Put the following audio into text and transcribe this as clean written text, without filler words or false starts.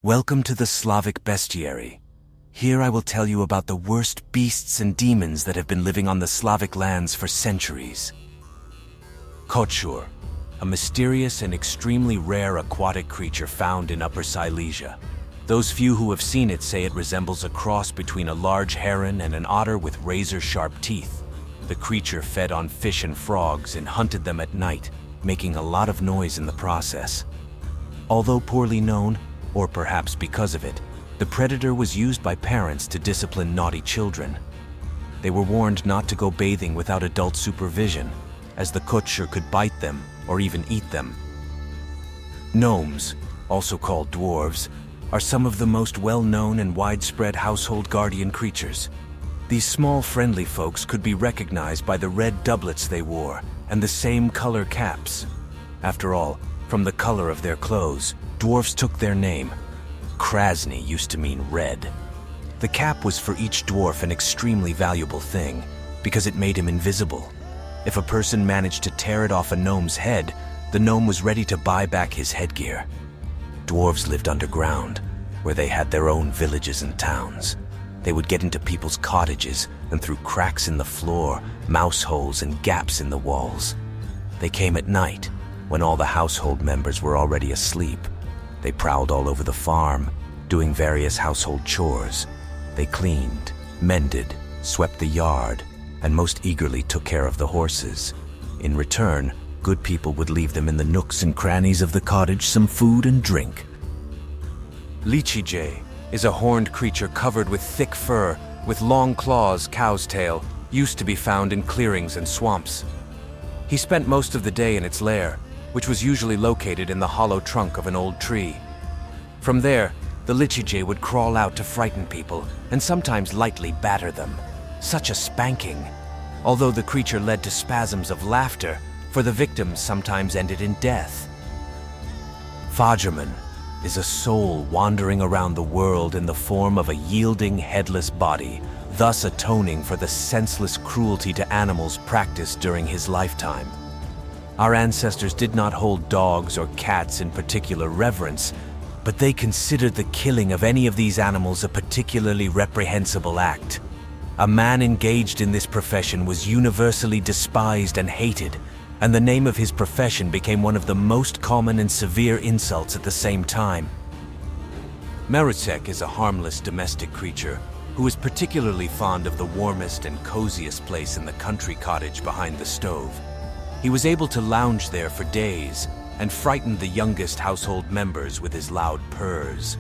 Welcome to the Slavic Bestiary. Here I will tell you about the worst beasts and demons that have been living on the Slavic lands for centuries. Kotszur, a mysterious and extremely rare aquatic creature found in Upper Lichyj. Those few who have seen it say it resembles a cross between a large heron and an otter with razor-sharp teeth. The creature fed on fish and frogs and hunted them at night, making a lot of noise in the process. Although poorly known, or perhaps because of it, the predator was used by parents to discipline naughty children. They were warned not to go bathing without adult supervision, as the Kotszur could bite them or even eat them. Gnomes, also called dwarves, are some of the most well-known and widespread household guardian creatures. These small friendly folks could be recognized by the red doublets they wore and the same color caps. After all, from the color of their clothes, dwarfs took their name. Krasny used to mean red. The cap was for each dwarf an extremely valuable thing, because it made him invisible. If a person managed to tear it off a gnome's head, the gnome was ready to buy back his headgear. Dwarves lived underground, where they had their own villages and towns. They would get into people's cottages and through cracks in the floor, mouse holes and gaps in the walls. They came at night, when all the household members were already asleep. They prowled all over the farm, doing various household chores. They cleaned, mended, swept the yard, and most eagerly took care of the horses. In return, good people would leave them in the nooks and crannies of the cottage some food and drink. Lichyj is a horned creature covered with thick fur, with long claws, cow's tail, used to be found in clearings and swamps. He spent most of the day in its lair, which was usually located in the hollow trunk of an old tree. From there, the Lichyj would crawl out to frighten people and sometimes lightly batter them. Such a spanking! Although the creature led to spasms of laughter, for the victims sometimes ended in death. Fajerman is a soul wandering around the world in the form of a yielding, headless body, thus atoning for the senseless cruelty to animals practiced during his lifetime. Our ancestors did not hold dogs or cats in particular reverence, but they considered the killing of any of these animals a particularly reprehensible act. A man engaged in this profession was universally despised and hated, and the name of his profession became one of the most common and severe insults at the same time. Mrucek is a harmless domestic creature who is particularly fond of the warmest and coziest place in the country cottage behind the stove. He was able to lounge there for days and frightened the youngest household members with his loud purrs.